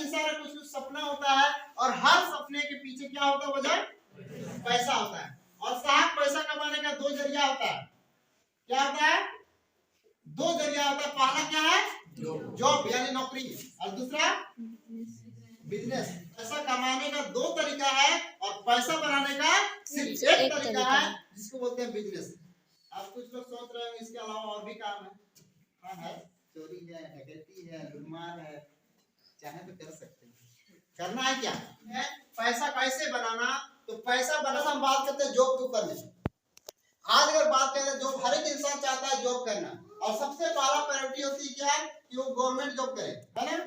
इंसान का कुछ कुछ सपना होता है और हर सपने के पीछे क्या होता है वजह? पैसा होता है। और साहब पैसा कमाने का दो जरिया होता है। क्या होता है? दो जरिया होता है। पहला क्या है? जॉब यानी नौकरी, और दूसरा बिजनेस। पैसा कमाने का दो तरीका है और पैसा बनाने का सिर्फ एक तरीका है, जिसको बोलते हैं बिजनेस। अब कुछ लोग सोच रहे हैं इसके अलावा और भी काम है। हाँ है, चोरी है, डकैती है, लूटमार है, चाहे तो कर सकते हैं। करना है क्या है? पैसा कैसे बनाना? तो पैसा बनाना हम बात करते हैं जॉब के ऊपर में। आज अगर बात करें जॉब, हर एक इंसान चाहता है जॉब करना, और सबसे पहला प्रायोरिटी होती है क्या? कि वो गवर्नमेंट जॉब करे, है ना?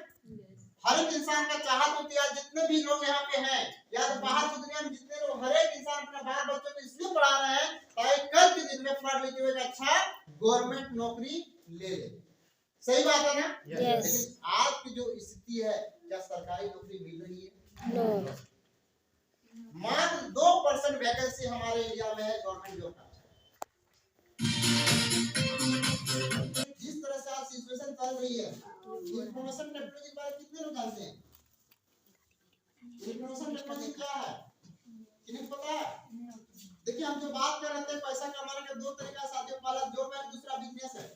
हर एक इंसान का चाहत होती है। जितने भी लोग यहाँ पे हैं या तो बाहर की दुनिया में जितने लोग, हर एक इंसान अपने बाल बच्चों को इसलिए पढ़ा रहे हैं ताकि कल के दिन में पढ़ लिख के अच्छा गवर्नमेंट नौकरी ले ले। सही बात है ना? लेकिन आज की जो स्थिति है, क्या सरकारी नौकरी मिल रही है? मात्र 2% वैकेंसी हमारे इंडिया में है गवर्नमेंट जॉब का। जिस तरह से आज सिचुएशन चल रही है, इंफॉर्मेशन टेक्नोलॉजी के बारे में कितने लोग जानते हैं? इंफॉर्मेशन टेक्नोलॉजी क्या है, किन्हें पता है? देखिए, हम जो बात कर रहे थे पैसा कमाने का दो तरीका साथियों, पहला जॉब है, दूसरा बिजनेस है।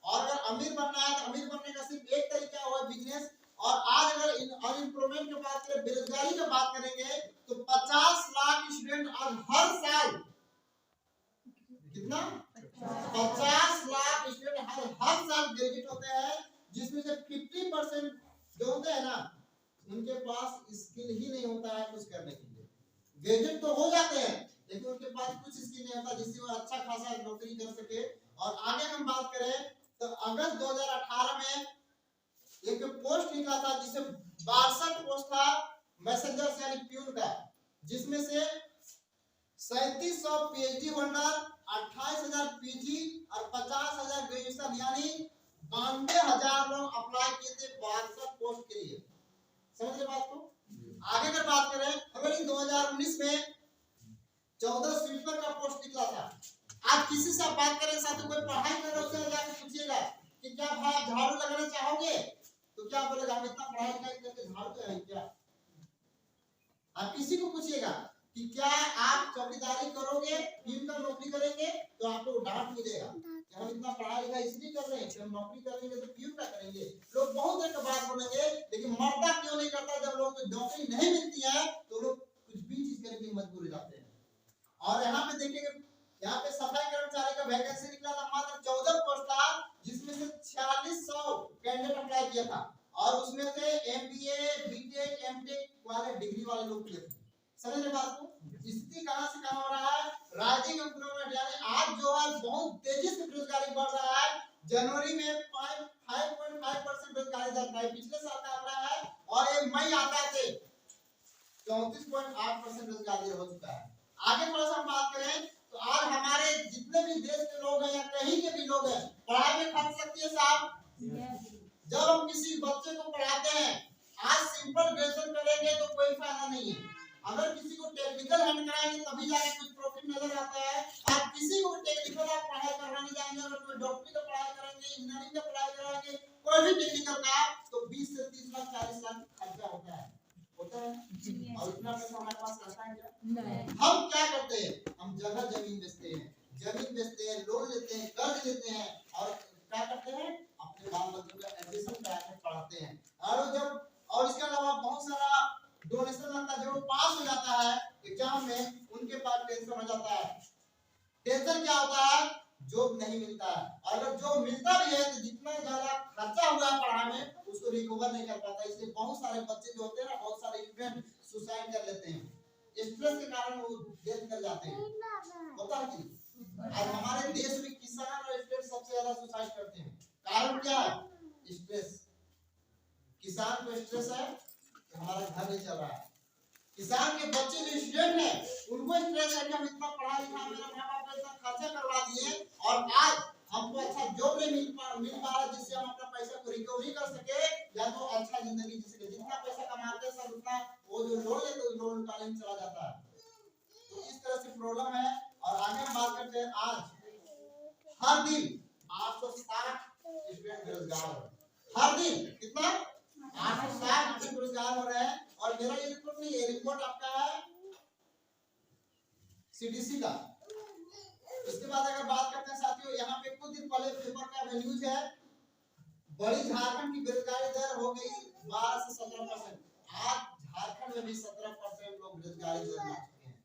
और अगर अमीर बनना है तो अमीर बनने का सिर्फ एक तरीका हुआ बिजनेस। और आज अगर अनएम्प्लॉयमेंट की बात करें, बेरोजगारी की बात करेंगे, तो 50 लाख स्टूडेंट आज हर साल, कितना? 50 लाख स्टूडेंट हर साल ग्रेजुएट होते हैं, जिसमें से 50% जो होते हैं ना, उनके पास स्किल ही नहीं होता है कुछ करने के लिए। ग्रेजुएट तो हो जाते हैं लेकिन उनके पास कुछ स्किल नहीं होता जिससे वो अच्छा खासा नौकरी कर सके। और आगे हम बात करें तो अगस्त 2018 में एक पोस्ट निकला था, जिससे 62 पोस्ट था मैसेंजर यानी प्यून का, जिसमें से 3700 पीएचडी होल्डर, 28,000 पीजी और 50,000 ग्रेजुएशन, यानी 92,000 लोग अप्लाई किए थे 62 पोस्ट के लिए। समझ रहे बात को? आगे अगर बात करें, फरवरी 2019 में 14 स्वीपर का पोस्ट निकला था। आज किसी से बात करें साथ कोई पढ़ाई कर रहा है, उससे जाकर पूछिएगा कि क्या भाई आप झाड़ू लगाना चाहोगे, तो क्या बोलेगा? हम इतना पढ़ाई करके झाड़ू तो है क्या? आप किसी को पूछिएगा कि क्या आप चौकीदारी करोगे, प्यून का नौकरी करेंगे, तो आपको डांट मिलेगा कि हम इतना पढ़ाई लिखा इसलिए कर रहे हैं कि हम नौकरी करेंगे तो प्यून का करेंगे। लोग बहुत तरह की बात बोलेंगे, लेकिन मर्दा क्यों नहीं करता? जब लोग को नौकरी नहीं मिलती है तो लोग कुछ भी चीज करने की मजबूर हो जाते हैं। और यहाँ पे देखिए, यहाँ पे सफाई कर्मचारी का वैकेंसी निकला था, मात्र 14 पोस्ट था, जिसमें से 4600 कैंडिडेट अप्लाई किया था, और उसमें से एमबीए, बीटेक, एमटेक वाले डिग्री वाले लोग किए थे। समझ रहे बात को? स्थिति कहां से कहां हो रहा है? राइजिंग एम्प्लॉयमेंट, यानी आज जो है बहुत तेजी से बेरोजगारी बढ़ रहा है। जनवरी में 5.5% बेरोजगारी दर था, पिछले साल का आंकड़ा है, और ये मई आता है 34.8% बेरोजगारी हो चुका है। आगे थोड़ा सा बात करें तो आज हमारे जितने भी देश के लोग हैं या कहीं के भी लोग हैं, पढ़ाई में खर्च सकती है साहब। जब हम किसी बच्चे को पढ़ाते हैं, आज सिंपल ग्रेजुएशन करेंगे तो कोई फायदा नहीं है। अगर किसी को टेक्निकल हैंड कराएंगे तभी जाके कुछ प्रॉफिट नजर आता है। आप किसी को टेक्निकल आप पढ़ाई करवाने जाएंगे, अगर कोई डॉक्टरी का पढ़ाई करेंगे, इंजीनियरिंग का पढ़ाई कराएंगे, कोई भी टेक्निकल का, तो 20 से 30 लाख 40 लाख खर्चा होता है। और इतना पैसा हमारे पास रहता है क्या? हम क्या करते हैं? हम जगह जमीन बेचते हैं, लोन लेते हैं, कर्ज लेते हैं, और क्या करते हैं? अपने बाल बच्चों का एडमिशन कराते हैं, पढ़ाते हैं। और इसके अलावा बहुत सारा डोनेशन लगता है। जो पास हो जाता है एग्जाम में, उनके पास टेंशन हो जाता है। टेंशन क्या होता है? जॉब नहीं मिलता है, और अगर जॉब मिलता भी है तो जितना ज्यादा खर्चा हुआ है पढ़ाई में उसको रिकवर नहीं कर पाता। इसलिए बहुत सारे बच्चे जो होते हैं ना, बहुत सारे स्टूडेंट सुसाइड कर लेते हैं, स्ट्रेस के कारण वो डेथ कर जाते हैं। होता है कि आज हमारे देश में किसान और स्टूडेंट सबसे ज्यादा सुसाइड करते हैं। कारण क्या है? स्ट्रेस। किसान को स्ट्रेस है तो हमारा घर नहीं चल रहा है। किसान के बच्चे जो स्टूडेंट है उनको स्ट्रेस है कि हम इतना पढ़ा लिखा, मेरा माँ बाप ने इतना खर्चा करवा दिए और आज हमको अच्छा जॉब नहीं मिल पा रहा जिससे हम अपना पैसा को रिकवरी कर सके या तो अच्छा जिंदगी जी सके। जितना पैसा कमाते सब उतना वो जो लोन लेते हैं लोन उठाने में चला जाता है। तो इस तरह से प्रॉब्लम है। और आगे हम बात करते हैं, आज हर दिन 860 स्टूडेंट बेरोजगार है। हर दिन कितना? 860 स्टूडेंट बेरोजगार हो रहे हैं। और मेरा ये रिपोर्ट नहीं है, रिपोर्ट आपका है सीडीसी का। इसके बाद अगर बात करते हैं साथियों, यहाँ पे कुछ दिन पहले पेपर का न्यूज है, बड़ी झारखंड की बेरोजगारी दर हो गई 12 से 17%। आज झारखंड में भी 17% लोग बेरोजगारी दर ला चुके हैं।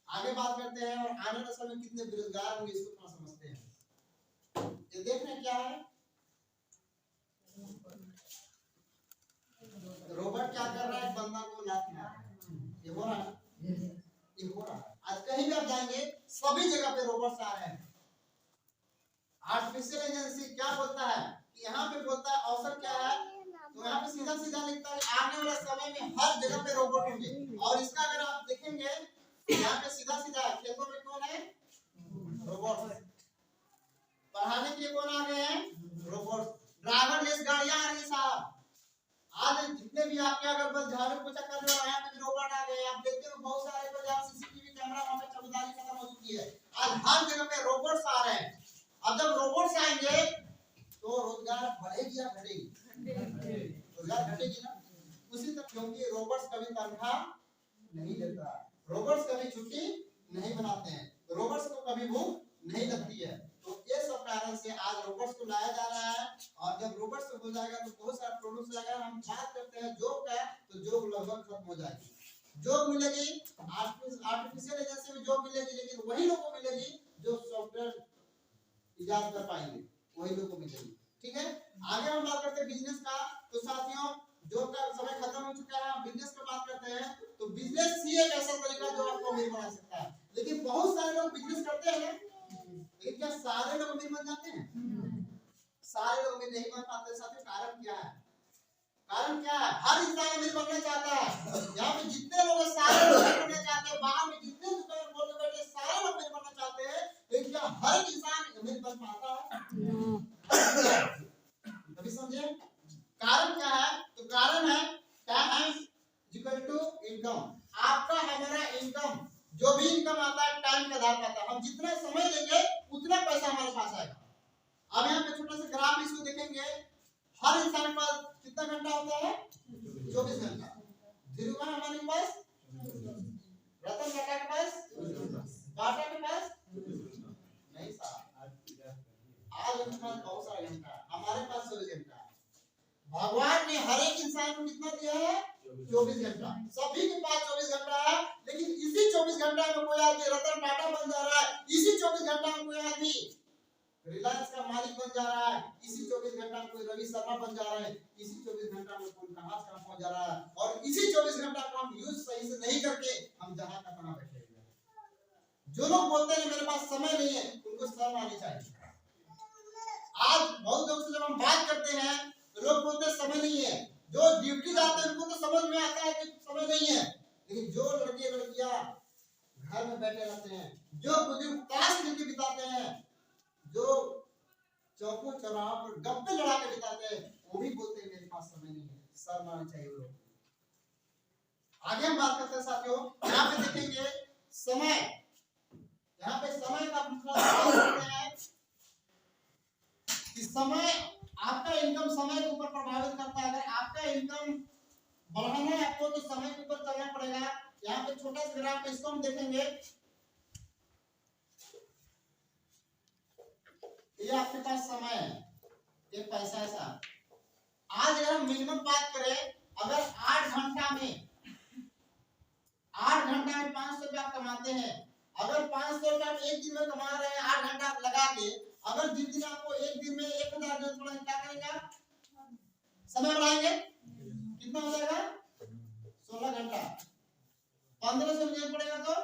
आगे बात करते हैं और आने वाले समय में कितने बेरोजगार होंगे इसको थोड़ा समझते हैं। ये देख रहे हैं क्या है, रोबोट क्या कर रहा है, बंदा को लात मार रहा है। ये हो रहा है, ये हो रहा है। आज कहीं भी आप जाएंगे सभी जगह पे रोबोट्स आ रहे हैं। आर्टिफिशियल इंटेलिजेंस क्या बोलता है कि यहाँ पे बोलता है अवसर क्या है, तो यहाँ पे सीधा सीधा लिखता है आने वाले समय में हर जगह पे रोबोट होंगे। और इसका अगर आप देखेंगे यहाँ पे सीधा सीधा खेतों में कौन है, रोबोट। पढ़ाने के लिए कौन आ गए हैं, रोबोट। ड्राइवरलेस गाड़ियां आ रही है साहब। आज जितने भी आपके अगर बस झाड़ू पोछा करने वाला यहाँ पे रोबोट आ गए। आप देखते हो बहुत सारे को जहाँ सीसीटीवी कैमरा वहाँ पे चौकीदारी खत्म हो चुकी है। आज हर जगह पे रोबोट्स आ रहे हैं। अब जब रोबोट्स आएंगे तो रोजगार बढ़ेगी या घटेगी, रोजगार घटेगी ना। उसी तरह क्योंकि रोबोट्स कभी तनख्वाह नहीं देता, रोबोट्स कभी छुट्टी नहीं बनाते हैं, रोबोट्स को कभी भूख नहीं लगती है। तो ये सब कारण से आज रोबोट्स को लाया जा रहा है। और जब रोबोट्स हो जाएगा तो बहुत सारा प्रोडक्ट्स आएगा। हम बात करते हैं जॉब का, तो जॉब लगभग खत्म हो जाएगी। जॉब मिलेगी आर्टिफिशियल इंटेलिजेंस में जॉब मिलेगी, लेकिन वही लोगों को मिलेगी जो सॉफ्टवेयर इजाद कर पाएंगे, वही लोगों को मिलेगी। ठीक है, आगे हम बात करते हैं बिजनेस का। तो साथियों जॉब का समय खत्म हो चुका है, बिजनेस की बात करते हैं। तो बिजनेस ही एक ऐसा तरीका जो आपको अमीर बना सकता है। लेकिन बहुत सारे लोग बिजनेस करते हैं, लेकिन क्या सारे लोग अमीर बन जाते हैं? सारे लोग अमीर नहीं बन पाते। साथियों कारण क्या है, कारण क्या है? हर इंसान अमीर बनना चाहता है। यहाँ पे जितने लोग सारे लोग अमीर बनना चाहते हैं, बाहर में जितने दुकान खोल के बैठे सारे लोग अमीर बनना चाहते हैं, लेकिन क्या हर इंसान अमीर बन पाता है? अभी समझे कारण क्या है? तो कारण है टाइम इक्वल टू इनकम। आपका हमारा इनकम, जो भी इनकम आता है टाइम के आधार पर आता है। हम जितना समय देंगे उतना पैसा हमारे पास आएगा। अब यहाँ पे छोटा सा ग्राफ इसको देखेंगे, हर इंसान के पास कितना घंटा होता है? 24 घंटा। धीरूभाई अंबानी के पास, रतन टाटा के पास, टाटा के पास नहीं साहब। आज उनके पास बहुत सारा घंटा है, हमारे पास 24 घंटा है। भगवान ने हर एक इंसान को कितना दिया है? 24 घंटा। सभी के पास 24 घंटा है, लेकिन इसी 24 घंटा में कोई आदमी रतन टाटा बन जा रहा है, इसी 24 घंटा में कोई आदमी रिलायंस का मालिक बन जा रहा है, इसी 24 घंटा में कोई रवि शर्मा बन जा रहा है, इसी 24 घंटा में कोई कहां से कहां पहुंच जा रहा है। और इसी 24 घंटा को हम यूज सही से नहीं करके हम जहां का तहां बैठे हुए हैं। जो लोग बोलते हैं मेरे पास समय नहीं है, उनको शर्म आनी चाहिए। आज बहुत लोगों से जब हम बात करते हैं तो लोग बोलते हैं समय नहीं है। जो ड्यूटी जाते हैं उनको तो समझ में आता है कि समय नहीं है, लेकिन जो लड़के लड़कियां घर में बैठे रहते हैं, जो बुजुर्ग ताश खेल के बिताते हैं, जो चौकों चौराहों पर गप्पे लड़ा के बिताते हैं, वो भी बोलते हैं मेरे पास समय नहीं है। शर्म आनी चाहिए वो लोग। आगे हम बात करते हैं साथियों, यहाँ पे देखेंगे समय, यहाँ पे समय का मतलब है कि समय, आपका इनकम समय के ऊपर प्रभावित करता है। अगर आपका इनकम बढ़ाना है आपको तो समय के ऊपर चलना पड़ेगा। यहाँ पे छोटा सा ग्राफ, इसको हम देखेंगे। ये आपके पास समय है, ये पैसा है साहब। आज अगर हम मिनिमम बात करें, अगर 8 घंटा में 500 रुपया कमाते हैं, अगर 500 रुपया एक दिन में कमा रहे हैं 8 घंटा लगा के, अगर जिस दिन आपको एक दिन में 1000 जरूरत पड़ेगा, क्या करेंगे? समय बढ़ाएंगे, कितना हो जाएगा? 16 घंटा। 1500 जरूरत पड़ेगा तो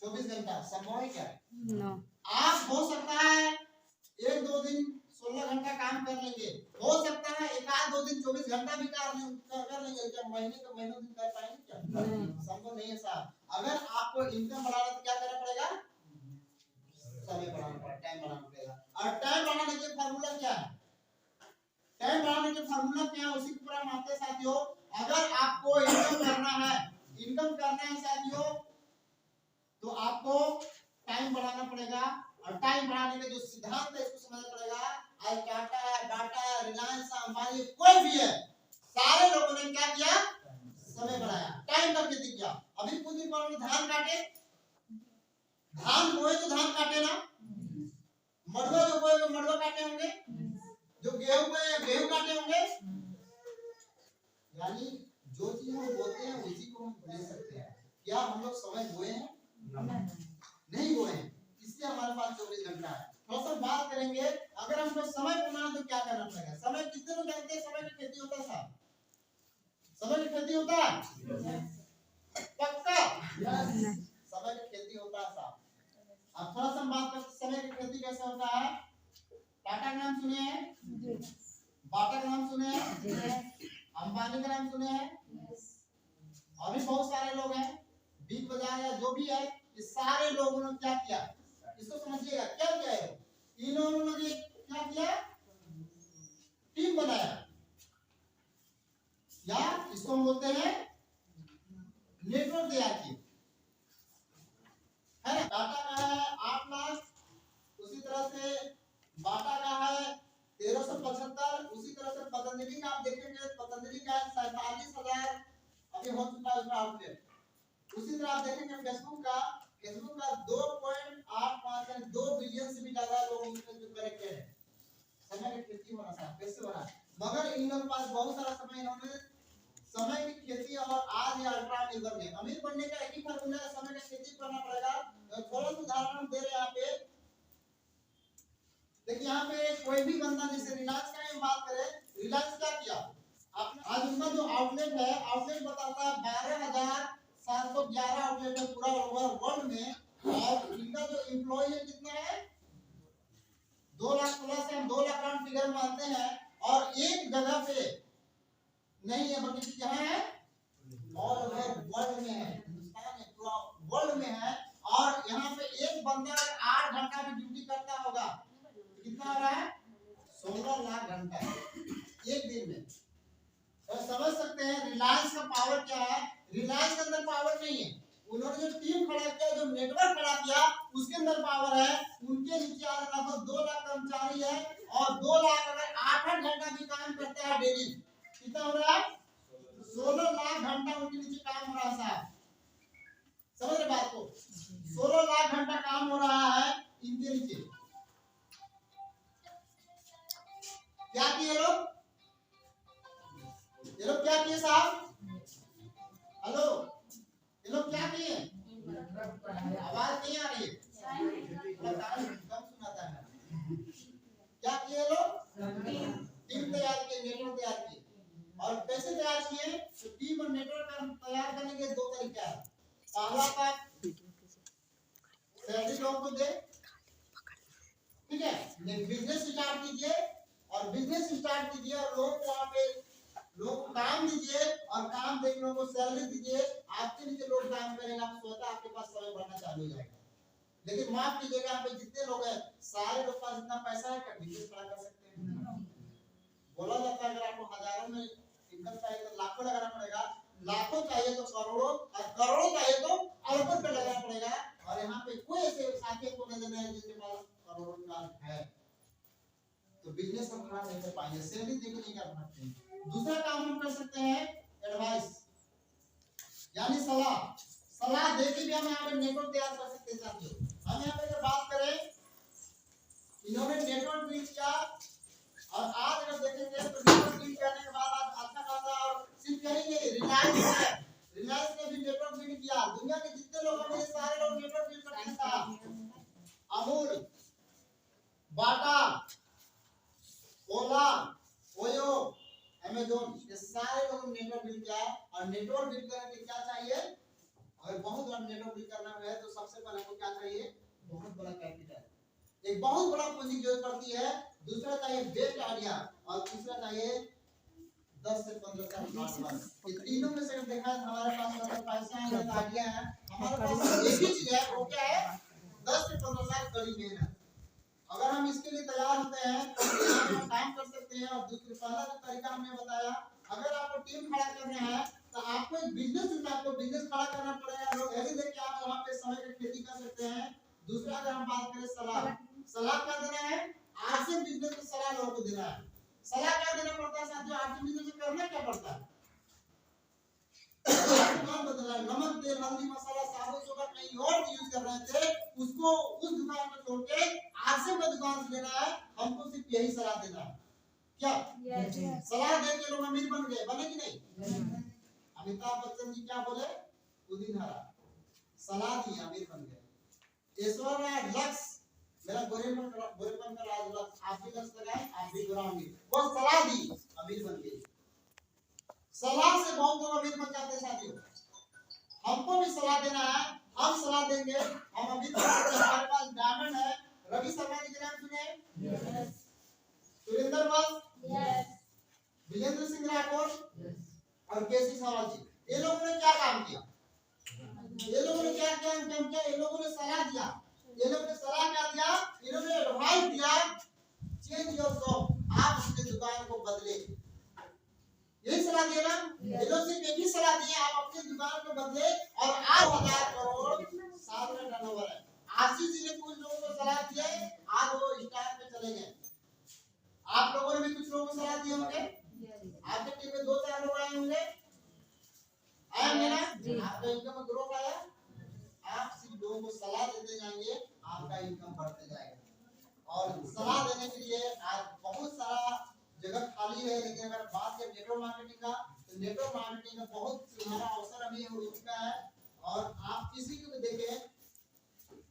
24 घंटा। संभव है क्या? नो। आप हो सकता है 1-2 दिन 16 घंटा काम कर लेंगे, हो सकता है 1-2 दिन 24 घंटा भी कर लेंगे। क्या महीने का महीनों दिन कर पाएंगे क्या? संभव नहीं है साहब। अगर आपको इनकम बढ़ाना तो क्या करना पड़ेगा? समय बढ़ाना पड़ेगा, टाइम बढ़ाना पड़ेगा। और टाइम बढ़ाने के फार्मूला क्या है? टाइम बढ़ाने के फार्मूला क्या है, उसी के ऊपर हम आते हैं साथियों। अगर आपको इनकम करना है साथियों, तो आपको टाइम बढ़ाना पड़ेगा। और टाइम बढ़ाने का जो सिद्धांत है इसको समझना पड़ेगा आज टाटा है, बाटा है, रिलायंस है, अंबानी, कोई भी है, सारे लोगों ने क्या किया? समय बनाया, टाइम पर खेती किया। अभी कुछ दिन पहले धान काटे, धान बोए तो धान काटे ना, मड़ुआ जो बोए वो मड़ुआ काटे होंगे, जो गेहूं बोए गेहूं काटे होंगे। यानी जो चीज हम बोलते हैं उसी को हम ले सकते हैं। क्या हम लोग समय बोए हैं? नहीं बोए हैं, इसलिए हमारे पास 24 घंटा है। थोड़ा सा बात करेंगे, अगर हमको समय बोना तो क्या करना पड़ेगा? समय कितने लोग जानते हैं समय की खेती होता है? साहब समय की खेती होता है? पक्का समय की खेती होता है साहब। अब थोड़ा सा बात करते समय की खेती कैसे होता है। टाटा का नाम सुने हैं? बाटा का नाम सुने हैं? अंबानी का नाम सुने हैं? और भी बहुत सारे लोग हैं, बिग बाजार या जो भी है, ये सारे लोगों ने क्या किया? इसको समझिएगा, क्या किया है? इन्होंने क्या किया? टीम बनाया, या इसको हम बोलते हैं नेटवर्क तैयार किया, है ना। टाटा का है 8 लाख, उसी तरह से बाटा का है 1375, उसी तरह से पतंजलि का आप देखेंगे, पतंजलि का 47,000 अभी हो चुका है उसका आउटलेट। उसी तरह आप देखेंगे फेसबुक का 2.85 यानी 2 बिलियन से भी ज्यादा लोग उसमें जो कनेक्टेड है। समय की खेती होना साहब कैसे हो रहा है, मगर इन लोगों के पास बहुत सारा समय, इन्होंने समय की खेती और आज ये अल्ट्रा अमीर बन गए। अमीर बनने का एक ही फॉर्मूला है, समय की खेती करना पड़ेगा। थोड़ा सा उदाहरण हम दे रहे हैं यहाँ पे, देखिए यहाँ पे कोई भी बंदा, जैसे रिलायंस का हम बात करें, रिलायंस क्या किया? आज उनका जो आउटलेट है, आउटलेट बताता है 12,711 आउटलेट है पूरा वर्ल्ड में, और इनका जो एम्प्लॉय है कितना है? 2,16,000 से हम 2 लाख राउंड फिगर मानते हैं। और एक जगह पे नहीं है, बल्कि कहाँ है? ऑल ओवर वर्ल्ड में है, हिंदुस्तान में पूरा वर्ल्ड में है। और यहाँ पे एक बंदा 8 घंटा भी ड्यूटी करता होगा, कितना हो रहा है? 16 लाख घंटा एक दिन में। तो समझ सकते हैं रिलायंस का पावर क्या है। रिलायंस के अंदर पावर नहीं है, उन्होंने जो टीम खड़ा किया, जो नेटवर्क खड़ा किया, उसके अंदर पावर है। उनके नीचे लगभग 2 लाख कर्मचारी है, और 2 लाख अगर 8 घंटा भी काम करता है डेली, कितना हो रहा है? 16 लाख घंटा उनके नीचे काम हो रहा है साहब। समझ रहे बात को? 16 लाख घंटा काम हो रहा है इनके नीचे। क्या किए लोग? ये लोग क्या किए साहब? हेलो, ये लोग क्या किए? आवाज नहीं आ रही है, कम सुनाता है। क्या किए लोग? टीम तैयार किए, नेटवर्क तैयार किए। और कैसे तैयार किए? तो टीम और नेटवर्क तैयार करने के 2 तरीका है। पहला का सैलरी लोगों को दे, ठीक है, बिजनेस स्टार्ट कीजिए, और बिजनेस स्टार्ट कीजिए और लोगों को वहां पे लोग काम दीजिए, और काम देके लोगों को सैलरी दीजिए। आपके नीचे लोग काम करेंगे, आप स्वतः आपके पास समय बढ़ना चालू हो जाएगा। लेकिन माफ कीजिएगा, यहाँ पे जितने लोग हैं, सारे लोग पास इतना पैसा है कि बिजनेस खड़ा कर सकते हैं। बोला जाता है अगर आपको हजारों में इनकम चाहिए तो लाखों लगाना पड़ेगा, लाखों चाहिए तो करोड़ों, और करोड़ों चाहिए तो अरबों पे लगाना पड़ेगा। और यहाँ पे कोई ऐसे साथी को नजर नहीं है जिसके पास करोड़ों का है, तो बिजनेस हम खड़ा नहीं कर पाएंगे, सैलरी देके नहीं कर पाते। दूसरा काम हम कर सकते हैं एडवाइस, यानी सलाह देके भी हम यहाँ पे नेटवर्क तैयार कर सकते हैं साथियों। हम यहाँ पे बात करें, इन्होंने नेटवर्क बिल्ड किया, और आज अगर देखेंगे तो नेटवर्क बिल्ड करने के बाद आज अच्छा खासा, और सिर्फ यही नहीं, रिलायंस है, रिलायंस ने भी नेटवर्क बिल्ड किया। दुनिया के जितने लोग हैं सारे लोग नेटवर्क बिल्ड करते हैं। अमूल, बाटा, ओला, ओयो, अमेज़न, ये सारे लोग नेटवर्क बिल्ड किया है। और नेटवर्क बिल्ड करने के क्या चाहिए? अगर बहुत बड़ा नेटवर्क बिल्ड करना है तो सबसे पहले हमको क्या चाहिए? बहुत बड़ा कैपिटल, एक बहुत बड़ा पूंजी की जरूरत पड़ती है। दूसरा चाहिए बेस्ट आइडिया, और तीसरा चाहिए 10 से 15 साल हार्ड वर्क। ये तीनों में से अगर देखा है हमारे पास अगर पैसा है, आइडिया है, हमारे पास एक ही चीज है, वो क्या है? 10 से 15 साल कड़ी मेहनत। अगर हम इसके लिए तैयार होते हैं तो हम काम कर सकते हैं। और दूसरा पहला जो तरीका हमने बताया, अगर आपको टीम खड़ा करना है तो आपको एक बिजनेस खड़ा करना पड़ेगा। लोग ऐसे देखिए आप वहां पे समय की खेती कर सकते हैं। दूसरा अगर हम बात करें सलाह क्या देना है? आरसीएम बिजनेस में सलाह लोगों को देना है। सलाह क्या देना पड़ता है साथियों? आरसीएम बिजनेस में करना क्या पड़ता है? दुकान बदलना है, नमक तेल हल्दी मसाला साबुन सोडा कहीं और यूज कर रहे थे, उसको उस दुकान में छोड़ के आरसीएम का दुकान से लेना है। हमको सिर्फ यही सलाह देना है। क्या सलाह दे के लोग अमीर बन गए? बने कि नहीं? अमिताभ बच्चन जी क्या बोले? उदिन हरा सलाह दी, अमीर बन गए। ऐश्वर्या लक्ष्य, मेरा गोरेपन का राज लक्ष्य, आप भी लक्ष्य लगाए, आप भी गोरा अमीर, वो सलाह दी, अमीर बन गए। सलाह से बहुत लोग अमीर बन जाते हैं साथियों। हमको भी सलाह देना है, हम सलाह देंगे, हम अमीर बन जाएंगे। हमारे पास डायमंड है। रवि शर्मा जी के नाम सुने? सुरेंद्र वंश, विजेंद्र सिंह राठौर और केसी सवाल जी, ये लोगों ने क्या काम किया? ये लोगों ने क्या काम किया? ये लोगों ने सलाह दिया। ये लोगों ने सलाह क्या दिया? इन्होंने एडवाइस दिया, चेंज योर शॉप, आप अपनी दुकान को बदले। यही सलाह दिया ना? ये लोग सिर्फ एक ही सलाह दी, आप अपनी दुकान को बदले और 8,000 करोड़ साल में टर्नओवर है। आशीष जी ने कुछ लोगों को सलाह दी है, आज वो स्टार पे चले गए। आप लोगों ने भी कुछ लोगों को सलाह दी होंगे, आपके टीम में 2-4 लोग आए होंगे, आया मेरा, आपका इनकम में ग्रोथ आया। आप सिर्फ लोगों को सलाह देते जाएंगे, आपका इनकम बढ़ते जाएगा। और सलाह देने के लिए आज बहुत सारा जगह खाली है, लेकिन अगर बात करें नेटवर्क मार्केटिंग का, तो नेटवर्क मार्केटिंग का बहुत सुनहरा अवसर अभी हो चुका है। और आप किसी को भी देखें,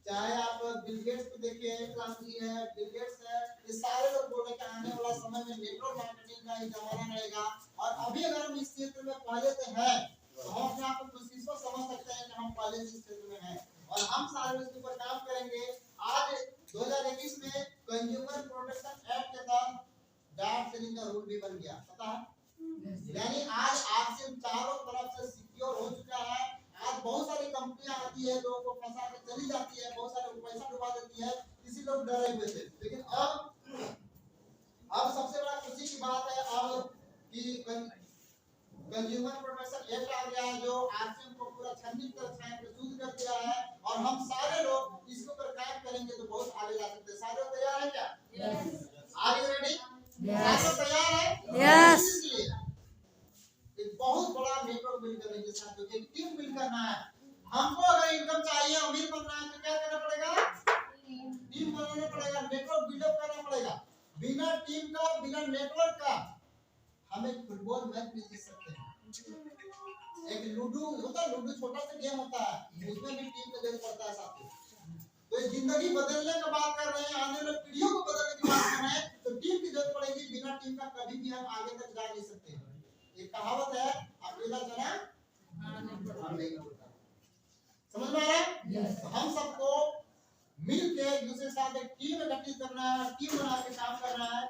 चाहे आप बिल गेट्स को देखें, क्लांसी है, बिल गेट्स है, ये सारे लोग बोल रहे हैं कि आने वाला समय में नेटवर्क मार्केटिंग का ही जमाना रहेगा। और अभी अगर हम इस क्षेत्र में पहले से हैं, तो हम अपने आप को खुशकिस्मत समझ सकते हैं कि हम पहले से इस क्षेत्र में हैं और हम सारे इसके ऊपर काम करेंगे। आज 2021 में कंज्यूमर प्रोटेक्शन एक्ट के तहत डायरेक्ट सेलिंग का रूल भी बन गया, पता है? यानी आज आपसे चारों तरफ से सिक्योर हो चुका है। आज बहुत सारी कंपनियां आती है, लोगों को फंसा के चली जाती है, बहुत सारे पैसा डुबा देती है, इसी लोग डरे हुए थे। लेकिन अब सबसे बड़ा खुशी की बात है अब कि कंज्यूमर प्रोटेक्शन एक्ट आ गया है, जो आरसीएम को पूरा छन्नी तरह छान के शुद्ध कर दिया है। और हम सारे लोग इसके ऊपर काम करेंगे तो बहुत आगे जा सकते हैं। सारे लोग तैयार हैं क्या? Are you ready? सारे लोग तैयार हैं? यस। एक बहुत बड़ा नेटवर्क बिल्ड करने के साथ एक टीम बिल्ड करना है। हमको अगर इनकम चाहिए, अमीर बनना है, तो क्या करना पड़ेगा? टीम बनाना पड़ेगा, नेटवर्क बिल्डअप करना पड़ेगा। बिना टीम का, बिना नेटवर्क का हम एक फुटबॉल मैच भी जीत सकते हैं। एक लूडो होता है, लूडो छोटा सा गेम होता है, उसमें भी टीम का जरूरत पड़ता है साथियों। तो ये जिंदगी बदलने की बात कर रहे हैं, आने वाली पीढ़ियों को बदलने की बात कर रहे हैं, तो टीम की जरूरत पड़ेगी। बिना टीम का कभी भी हम आगे तक जा नहीं सकते। एक कहावत है, अकेला चना नहीं उड़ता। समझ में आ रहा है? तो हम सबको मिलकर एक दूसरे के साथ एक टीम गठित करना है, टीम बना के काम करना है।